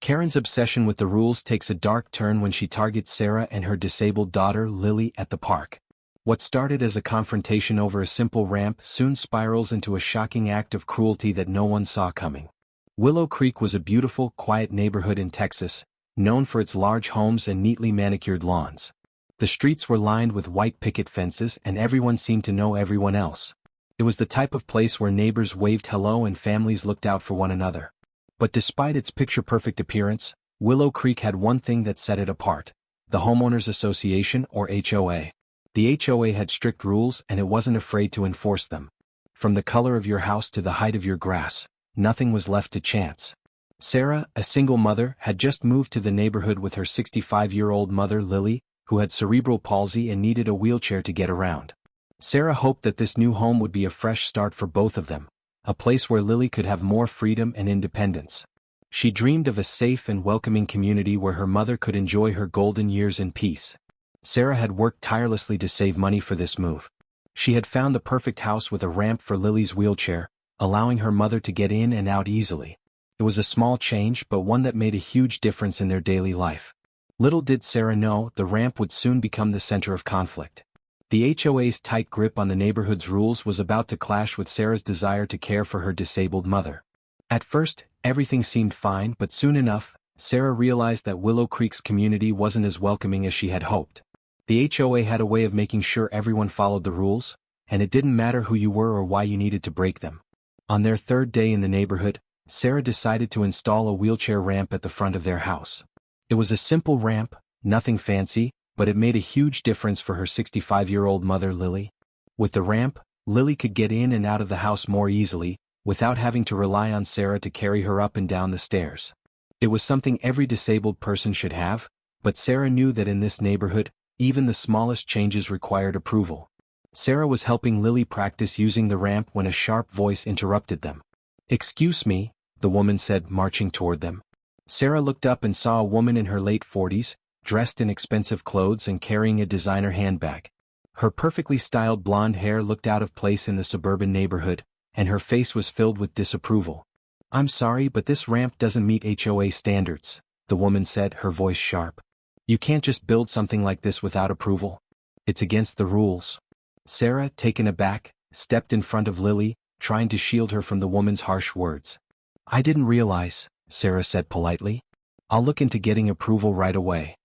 Karen's obsession with the rules takes a dark turn when she targets Sarah and her disabled daughter Lily at the park. What started as a confrontation over a simple ramp soon spirals into a shocking act of cruelty that no one saw coming. Willow Creek was a beautiful, quiet neighborhood in Texas, known for its large homes and neatly manicured lawns. The streets were lined with white picket fences and everyone seemed to know everyone else. It was the type of place where neighbors waved hello and families looked out for one another. But despite its picture-perfect appearance, Willow Creek had one thing that set it apart: the Homeowners Association, or HOA. The HOA had strict rules and it wasn't afraid to enforce them. From the color of your house to the height of your grass, nothing was left to chance. Sarah, a single mother, had just moved to the neighborhood with her 65-year-old mother Lily, who had cerebral palsy and needed a wheelchair to get around. Sarah hoped that this new home would be a fresh start for both of them, a place where Lily could have more freedom and independence. She dreamed of a safe and welcoming community where her mother could enjoy her golden years in peace. Sarah had worked tirelessly to save money for this move. She had found the perfect house with a ramp for Lily's wheelchair, allowing her mother to get in and out easily. It was a small change but one that made a huge difference in their daily life. Little did Sarah know, the ramp would soon become the center of conflict. The HOA's tight grip on the neighborhood's rules was about to clash with Sarah's desire to care for her disabled mother. At first, everything seemed fine, but soon enough, Sarah realized that Willow Creek's community wasn't as welcoming as she had hoped. The HOA had a way of making sure everyone followed the rules, and it didn't matter who you were or why you needed to break them. On their third day in the neighborhood, Sarah decided to install a wheelchair ramp at the front of their house. It was a simple ramp, nothing fancy, but it made a huge difference for her 65-year-old mother Lily. With the ramp, Lily could get in and out of the house more easily, without having to rely on Sarah to carry her up and down the stairs. It was something every disabled person should have, but Sarah knew that in this neighborhood, even the smallest changes required approval. Sarah was helping Lily practice using the ramp when a sharp voice interrupted them. "Excuse me," the woman said, marching toward them. Sarah looked up and saw a woman in her late 40s, dressed in expensive clothes and carrying a designer handbag. Her perfectly styled blonde hair looked out of place in the suburban neighborhood, and her face was filled with disapproval. "I'm sorry, but this ramp doesn't meet HOA standards," the woman said, her voice sharp. "You can't just build something like this without approval. It's against the rules." Sarah, taken aback, stepped in front of Lily, trying to shield her from the woman's harsh words. "I didn't realize," Sarah said politely. "I'll look into getting approval right away."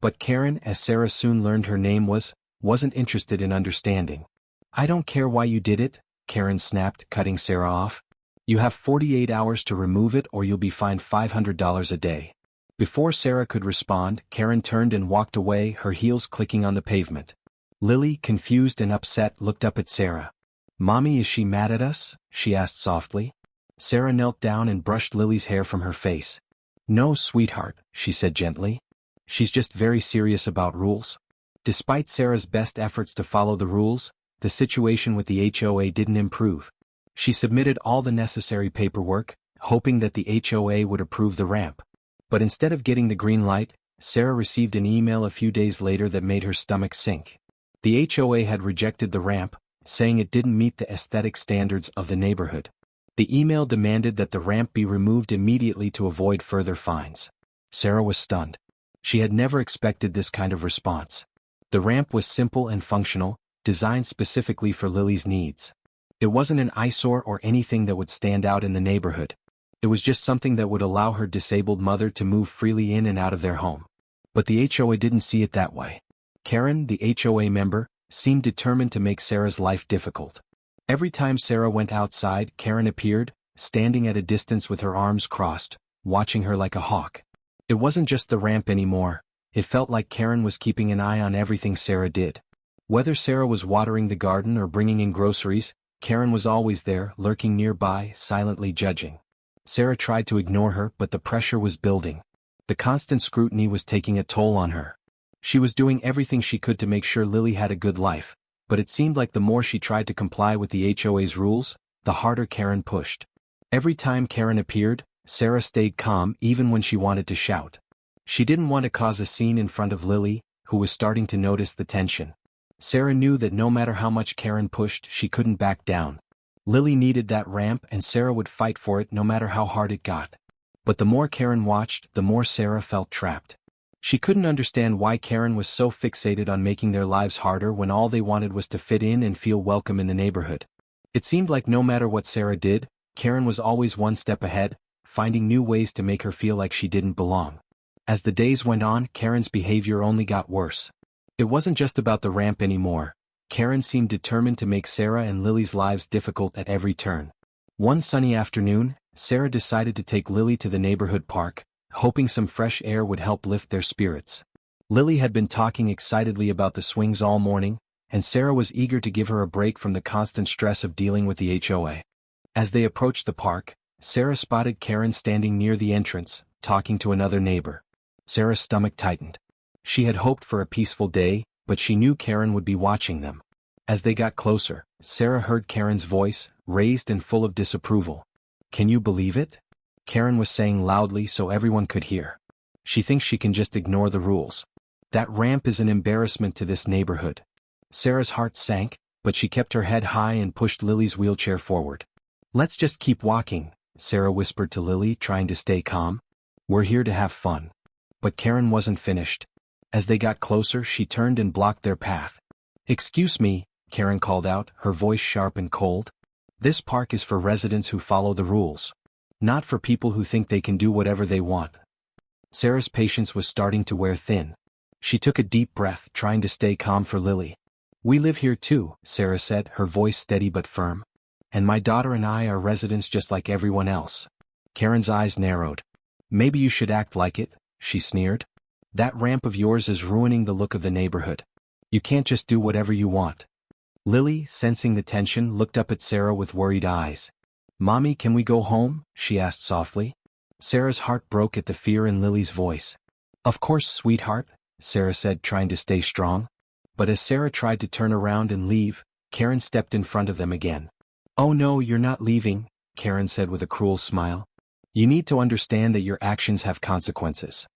But Karen, as Sarah soon learned her name wasn't interested in understanding. "I don't care why you did it," Karen snapped, cutting Sarah off. "You have 48 hours to remove it or you'll be fined $500 a day." Before Sarah could respond, Karen turned and walked away, her heels clicking on the pavement. Lily, confused and upset, looked up at Sarah. "Mommy, is she mad at us?" she asked softly. Sarah knelt down and brushed Lily's hair from her face. "No, sweetheart," she said gently. "She's just very serious about rules." Despite Sarah's best efforts to follow the rules, the situation with the HOA didn't improve. She submitted all the necessary paperwork, hoping that the HOA would approve the ramp. But instead of getting the green light, Sarah received an email a few days later that made her stomach sink. The HOA had rejected the ramp, saying it didn't meet the aesthetic standards of the neighborhood. The email demanded that the ramp be removed immediately to avoid further fines. Sarah was stunned. She had never expected this kind of response. The ramp was simple and functional, designed specifically for Lily's needs. It wasn't an eyesore or anything that would stand out in the neighborhood. It was just something that would allow her disabled mother to move freely in and out of their home. But the HOA didn't see it that way. Karen, the HOA member, seemed determined to make Sarah's life difficult. Every time Sarah went outside, Karen appeared, standing at a distance with her arms crossed, watching her like a hawk. It wasn't just the ramp anymore. It felt like Karen was keeping an eye on everything Sarah did. Whether Sarah was watering the garden or bringing in groceries, Karen was always there, lurking nearby, silently judging. Sarah tried to ignore her, but the pressure was building. The constant scrutiny was taking a toll on her. She was doing everything she could to make sure Lily had a good life, but it seemed like the more she tried to comply with the HOA's rules, the harder Karen pushed. Every time Karen appeared, Sarah stayed calm even when she wanted to shout. She didn't want to cause a scene in front of Lily, who was starting to notice the tension. Sarah knew that no matter how much Karen pushed, she couldn't back down. Lily needed that ramp and Sarah would fight for it no matter how hard it got. But the more Karen watched, the more Sarah felt trapped. She couldn't understand why Karen was so fixated on making their lives harder when all they wanted was to fit in and feel welcome in the neighborhood. It seemed like no matter what Sarah did, Karen was always one step ahead, finding new ways to make her feel like she didn't belong. As the days went on, Karen's behavior only got worse. It wasn't just about the ramp anymore. Karen seemed determined to make Sarah and Lily's lives difficult at every turn. One sunny afternoon, Sarah decided to take Lily to the neighborhood park, hoping some fresh air would help lift their spirits. Lily had been talking excitedly about the swings all morning, and Sarah was eager to give her a break from the constant stress of dealing with the HOA. As they approached the park, Sarah spotted Karen standing near the entrance, talking to another neighbor. Sarah's stomach tightened. She had hoped for a peaceful day, but she knew Karen would be watching them. As they got closer, Sarah heard Karen's voice, raised and full of disapproval. "Can you believe it?" Karen was saying loudly so everyone could hear. "She thinks she can just ignore the rules. That ramp is an embarrassment to this neighborhood." Sarah's heart sank, but she kept her head high and pushed Lily's wheelchair forward. "Let's just keep walking," Sarah whispered to Lily, trying to stay calm. "We're here to have fun." But Karen wasn't finished. As they got closer, she turned and blocked their path. "Excuse me," Karen called out, her voice sharp and cold. "This park is for residents who follow the rules. Not for people who think they can do whatever they want." Sarah's patience was starting to wear thin. She took a deep breath, trying to stay calm for Lily. "We live here too," Sarah said, her voice steady but firm. "And my daughter and I are residents just like everyone else." Karen's eyes narrowed. "Maybe you should act like it," she sneered. "That ramp of yours is ruining the look of the neighborhood. You can't just do whatever you want." Lily, sensing the tension, looked up at Sarah with worried eyes. "Mommy, can we go home?" she asked softly. Sarah's heart broke at the fear in Lily's voice. "Of course, sweetheart," Sarah said, trying to stay strong. But as Sarah tried to turn around and leave, Karen stepped in front of them again. "Oh no, you're not leaving," Karen said with a cruel smile. "You need to understand that your actions have consequences."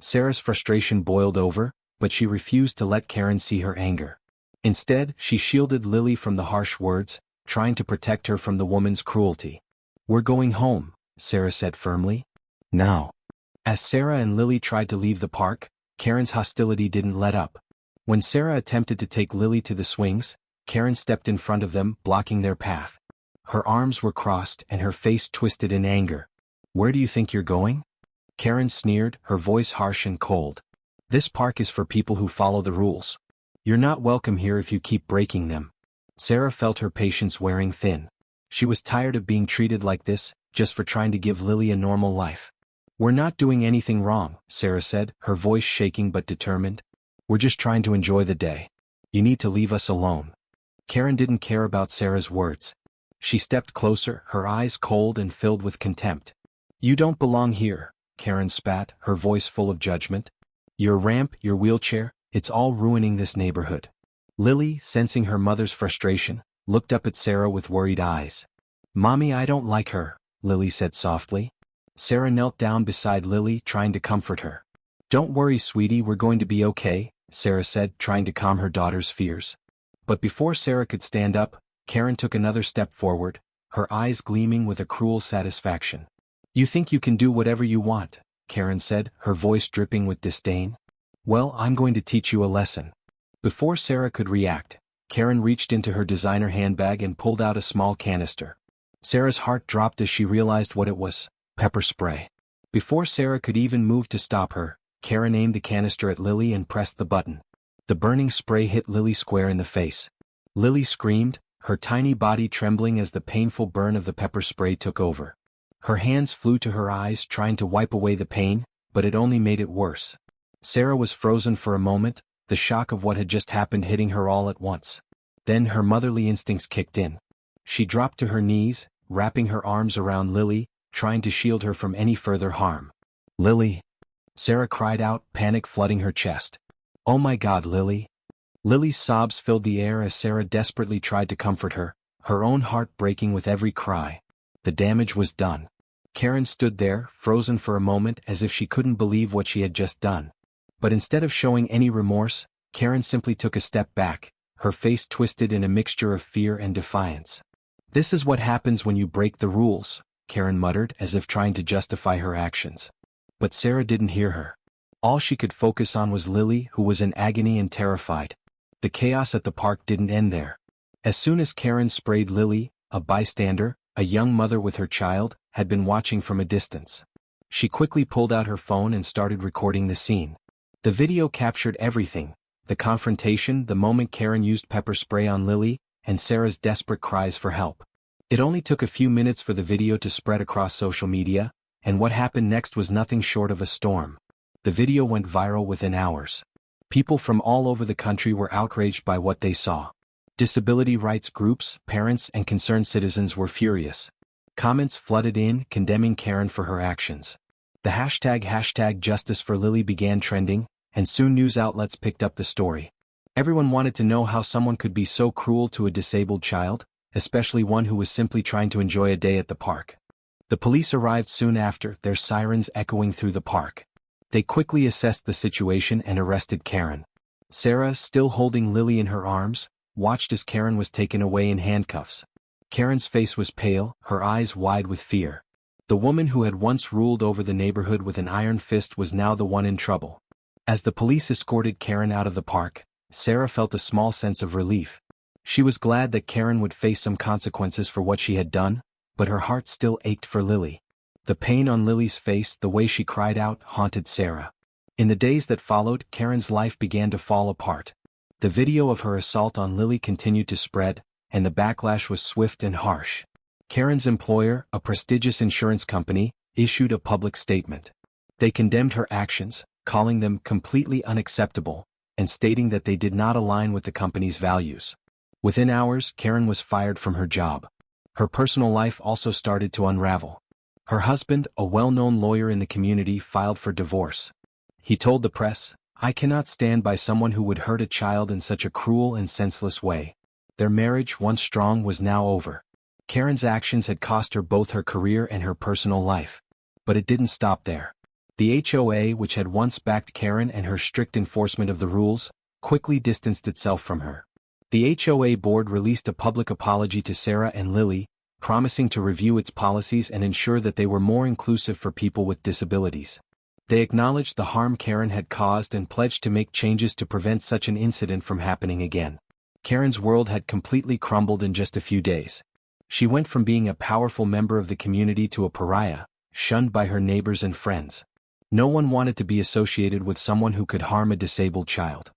Sarah's frustration boiled over, but she refused to let Karen see her anger. Instead, she shielded Lily from the harsh words, trying to protect her from the woman's cruelty. "We're going home," Sarah said firmly. "Now." As Sarah and Lily tried to leave the park, Karen's hostility didn't let up. When Sarah attempted to take Lily to the swings, Karen stepped in front of them, blocking their path. Her arms were crossed and her face twisted in anger. "Where do you think you're going?" Karen sneered, her voice harsh and cold. "This park is for people who follow the rules. You're not welcome here if you keep breaking them." Sarah felt her patience wearing thin. She was tired of being treated like this, just for trying to give Lily a normal life. "We're not doing anything wrong," Sarah said, her voice shaking but determined. "We're just trying to enjoy the day. You need to leave us alone." Karen didn't care about Sarah's words. She stepped closer, her eyes cold and filled with contempt. "You don't belong here," Karen spat, her voice full of judgment. "Your ramp, your wheelchair, it's all ruining this neighborhood." Lily, sensing her mother's frustration, looked up at Sarah with worried eyes. "Mommy, I don't like her," Lily said softly. Sarah knelt down beside Lily, trying to comfort her. "Don't worry, sweetie, we're going to be okay," Sarah said, trying to calm her daughter's fears. But before Sarah could stand up, Karen took another step forward, her eyes gleaming with a cruel satisfaction. "You think you can do whatever you want," Karen said, her voice dripping with disdain. "Well, I'm going to teach you a lesson." Before Sarah could react, Karen reached into her designer handbag and pulled out a small canister. Sarah's heart dropped as she realized what it was: pepper spray. Before Sarah could even move to stop her, Karen aimed the canister at Lily and pressed the button. The burning spray hit Lily square in the face. Lily screamed, her tiny body trembling as the painful burn of the pepper spray took over. Her hands flew to her eyes, trying to wipe away the pain, but it only made it worse. Sarah was frozen for a moment, the shock of what had just happened hitting her all at once. Then her motherly instincts kicked in. She dropped to her knees, wrapping her arms around Lily, trying to shield her from any further harm. "Lily!" Sarah cried out, panic flooding her chest. "Oh my God, Lily!" Lily's sobs filled the air as Sarah desperately tried to comfort her, her own heart breaking with every cry. The damage was done. Karen stood there, frozen for a moment as if she couldn't believe what she had just done. But instead of showing any remorse, Karen simply took a step back, her face twisted in a mixture of fear and defiance. "This is what happens when you break the rules," Karen muttered as if trying to justify her actions. But Sarah didn't hear her. All she could focus on was Lily, who was in agony and terrified. The chaos at the park didn't end there. As soon as Karen sprayed Lily, a bystander, a young mother with her child, had been watching from a distance. She quickly pulled out her phone and started recording the scene. The video captured everything: the confrontation, the moment Karen used pepper spray on Lily, and Sarah's desperate cries for help. It only took a few minutes for the video to spread across social media, and what happened next was nothing short of a storm. The video went viral within hours. People from all over the country were outraged by what they saw. Disability rights groups, parents, and concerned citizens were furious. Comments flooded in, condemning Karen for her actions. The hashtag Justice for Lily began trending, and soon news outlets picked up the story. Everyone wanted to know how someone could be so cruel to a disabled child, especially one who was simply trying to enjoy a day at the park. The police arrived soon after, their sirens echoing through the park. They quickly assessed the situation and arrested Karen. Sarah, still holding Lily in her arms, watched as Karen was taken away in handcuffs. Karen's face was pale, her eyes wide with fear. The woman who had once ruled over the neighborhood with an iron fist was now the one in trouble. As the police escorted Karen out of the park, Sarah felt a small sense of relief. She was glad that Karen would face some consequences for what she had done, but her heart still ached for Lily. The pain on Lily's face, the way she cried out, haunted Sarah. In the days that followed, Karen's life began to fall apart. The video of her assault on Lily continued to spread, and the backlash was swift and harsh. Karen's employer, a prestigious insurance company, issued a public statement. They condemned her actions, calling them completely unacceptable, and stating that they did not align with the company's values. Within hours, Karen was fired from her job. Her personal life also started to unravel. Her husband, a well-known lawyer in the community, filed for divorce. He told the press, "I cannot stand by someone who would hurt a child in such a cruel and senseless way." Their marriage, once strong, was now over. Karen's actions had cost her both her career and her personal life. But it didn't stop there. The HOA, which had once backed Karen and her strict enforcement of the rules, quickly distanced itself from her. The HOA board released a public apology to Sarah and Lily, promising to review its policies and ensure that they were more inclusive for people with disabilities. They acknowledged the harm Karen had caused and pledged to make changes to prevent such an incident from happening again. Karen's world had completely crumbled in just a few days. She went from being a powerful member of the community to a pariah, shunned by her neighbors and friends. No one wanted to be associated with someone who could harm a disabled child.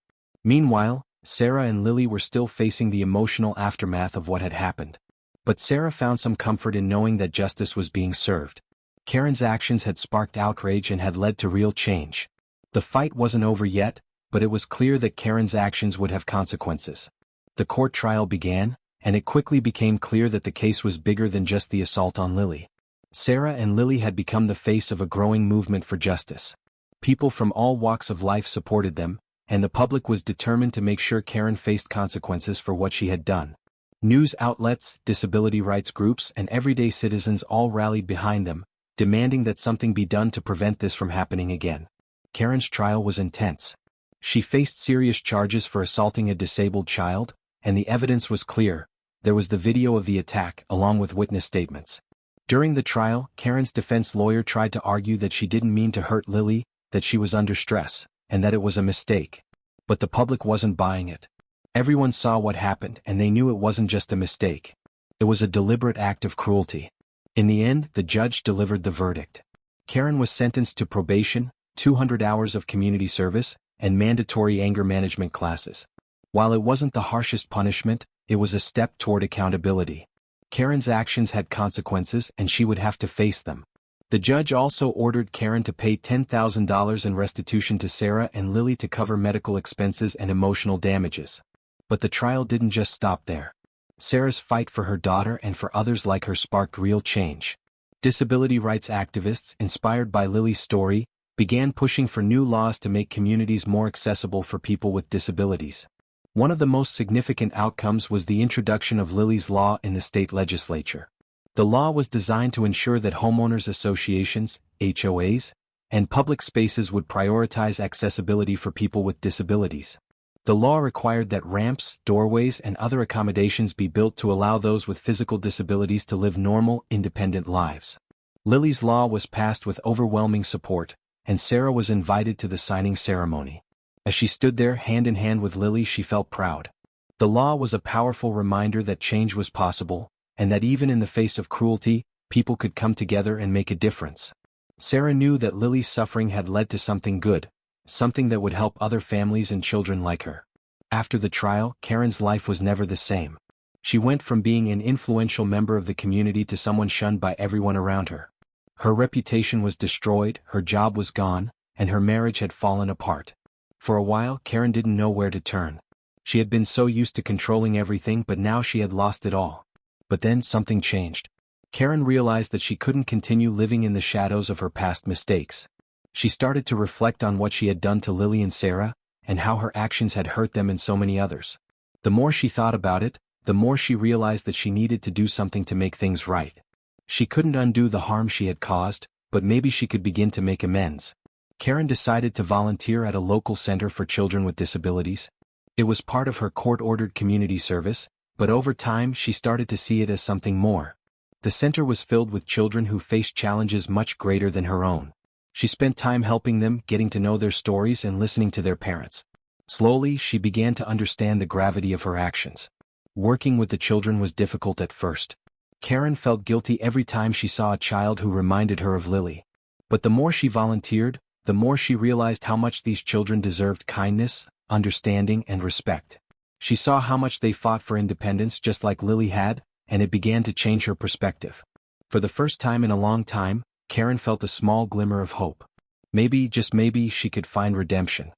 Meanwhile, Sarah and Lily were still facing the emotional aftermath of what had happened. But Sarah found some comfort in knowing that justice was being served. Karen's actions had sparked outrage and had led to real change. The fight wasn't over yet, but it was clear that Karen's actions would have consequences. The court trial began, and it quickly became clear that the case was bigger than just the assault on Lily. Sarah and Lily had become the face of a growing movement for justice. People from all walks of life supported them, and the public was determined to make sure Karen faced consequences for what she had done. News outlets, disability rights groups, and everyday citizens all rallied behind them, demanding that something be done to prevent this from happening again. Karen's trial was intense. She faced serious charges for assaulting a disabled child, and the evidence was clear. There was the video of the attack, along with witness statements. During the trial, Karen's defense lawyer tried to argue that she didn't mean to hurt Lily, that she was under stress, and that it was a mistake. But the public wasn't buying it. Everyone saw what happened, and they knew it wasn't just a mistake. It was a deliberate act of cruelty. In the end, the judge delivered the verdict. Karen was sentenced to probation, 200 hours of community service, and mandatory anger management classes. While it wasn't the harshest punishment, it was a step toward accountability. Karen's actions had consequences, and she would have to face them. The judge also ordered Karen to pay $10,000 in restitution to Sarah and Lily to cover medical expenses and emotional damages. But the trial didn't just stop there. Sarah's fight for her daughter and for others like her sparked real change. Disability rights activists, inspired by Lily's story, began pushing for new laws to make communities more accessible for people with disabilities. One of the most significant outcomes was the introduction of Lily's Law in the state legislature. The law was designed to ensure that homeowners associations, HOAs, and public spaces would prioritize accessibility for people with disabilities. The law required that ramps, doorways, and other accommodations be built to allow those with physical disabilities to live normal, independent lives. Lily's law was passed with overwhelming support, and Sarah was invited to the signing ceremony. As she stood there hand in hand with Lily, she felt proud. The law was a powerful reminder that change was possible, and that even in the face of cruelty, people could come together and make a difference. Sarah knew that Lily's suffering had led to something good, something that would help other families and children like her. After the trial, Karen's life was never the same. She went from being an influential member of the community to someone shunned by everyone around her. Her reputation was destroyed, her job was gone, and her marriage had fallen apart. For a while, Karen didn't know where to turn. She had been so used to controlling everything, but now she had lost it all. But then something changed. Karen realized that she couldn't continue living in the shadows of her past mistakes. She started to reflect on what she had done to Lily and Sarah, and how her actions had hurt them and so many others. The more she thought about it, the more she realized that she needed to do something to make things right. She couldn't undo the harm she had caused, but maybe she could begin to make amends. Karen decided to volunteer at a local center for children with disabilities. It was part of her court-ordered community service, but over time she started to see it as something more. The center was filled with children who faced challenges much greater than her own. She spent time helping them, getting to know their stories and listening to their parents. Slowly, she began to understand the gravity of her actions. Working with the children was difficult at first. Karen felt guilty every time she saw a child who reminded her of Lily. But the more she volunteered, the more she realized how much these children deserved kindness, understanding, and respect. She saw how much they fought for independence just like Lily had, and it began to change her perspective. For the first time in a long time, Karen felt a small glimmer of hope. Maybe, just maybe, she could find redemption.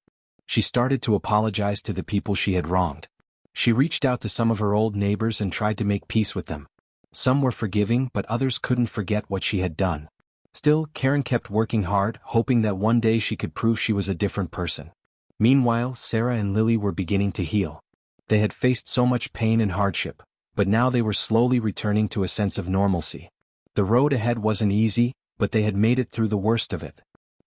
She started to apologize to the people she had wronged. She reached out to some of her old neighbors and tried to make peace with them. Some were forgiving, but others couldn't forget what she had done. Still, Karen kept working hard, hoping that one day she could prove she was a different person. Meanwhile, Sarah and Lily were beginning to heal. They had faced so much pain and hardship, but now they were slowly returning to a sense of normalcy. The road ahead wasn't easy, but they had made it through the worst of it.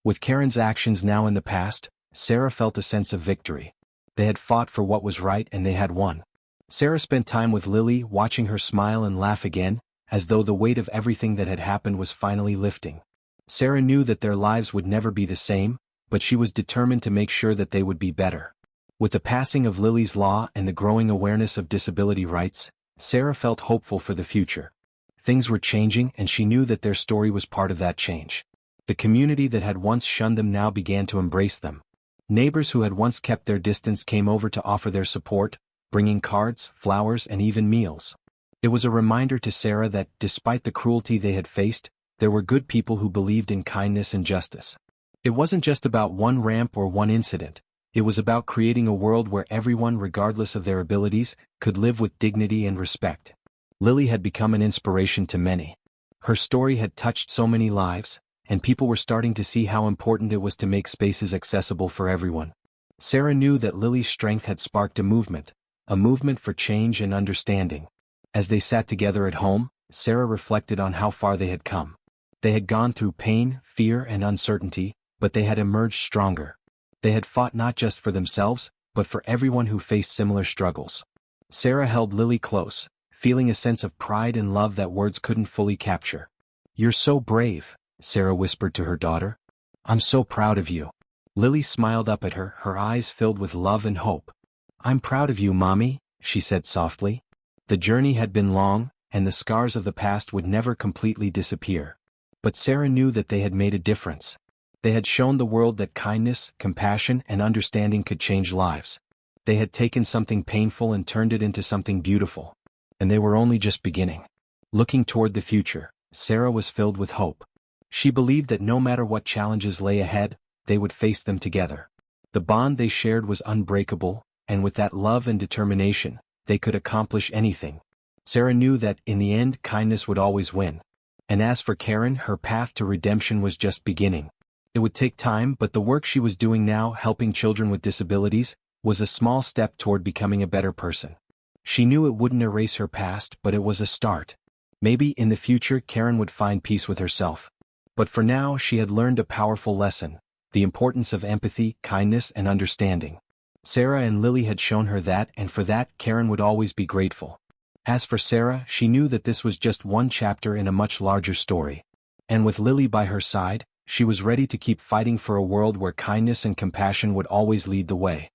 With Karen's actions now in the past, Sarah felt a sense of victory. They had fought for what was right and they had won. Sarah spent time with Lily, watching her smile and laugh again, as though the weight of everything that had happened was finally lifting. Sarah knew that their lives would never be the same, but she was determined to make sure that they would be better. With the passing of Lily's law and the growing awareness of disability rights, Sarah felt hopeful for the future. Things were changing and she knew that their story was part of that change. The community that had once shunned them now began to embrace them. Neighbors who had once kept their distance came over to offer their support, bringing cards, flowers, and even meals. It was a reminder to Sarah that, despite the cruelty they had faced, there were good people who believed in kindness and justice. It wasn't just about one ramp or one incident. It was about creating a world where everyone, regardless of their abilities, could live with dignity and respect. Lily had become an inspiration to many. Her story had touched so many lives, and people were starting to see how important it was to make spaces accessible for everyone. Sarah knew that Lily's strength had sparked a movement for change and understanding. As they sat together at home, Sarah reflected on how far they had come. They had gone through pain, fear, and uncertainty, but they had emerged stronger. They had fought not just for themselves, but for everyone who faced similar struggles. Sarah held Lily close, feeling a sense of pride and love that words couldn't fully capture. "You're so brave," Sarah whispered to her daughter. "I'm so proud of you." Lily smiled up at her, her eyes filled with love and hope. "I'm proud of you, Mommy," she said softly. The journey had been long, and the scars of the past would never completely disappear. But Sarah knew that they had made a difference. They had shown the world that kindness, compassion, and understanding could change lives. They had taken something painful and turned it into something beautiful. And they were only just beginning. Looking toward the future, Sarah was filled with hope. She believed that no matter what challenges lay ahead, they would face them together. The bond they shared was unbreakable, and with that love and determination, they could accomplish anything. Sarah knew that, in the end, kindness would always win. And as for Karen, her path to redemption was just beginning. It would take time, but the work she was doing now, helping children with disabilities, was a small step toward becoming a better person. She knew it wouldn't erase her past, but it was a start. Maybe in the future Karen would find peace with herself. But for now she had learned a powerful lesson: the importance of empathy, kindness, and understanding. Sarah and Lily had shown her that, and for that Karen would always be grateful. As for Sarah, she knew that this was just one chapter in a much larger story. And with Lily by her side, she was ready to keep fighting for a world where kindness and compassion would always lead the way.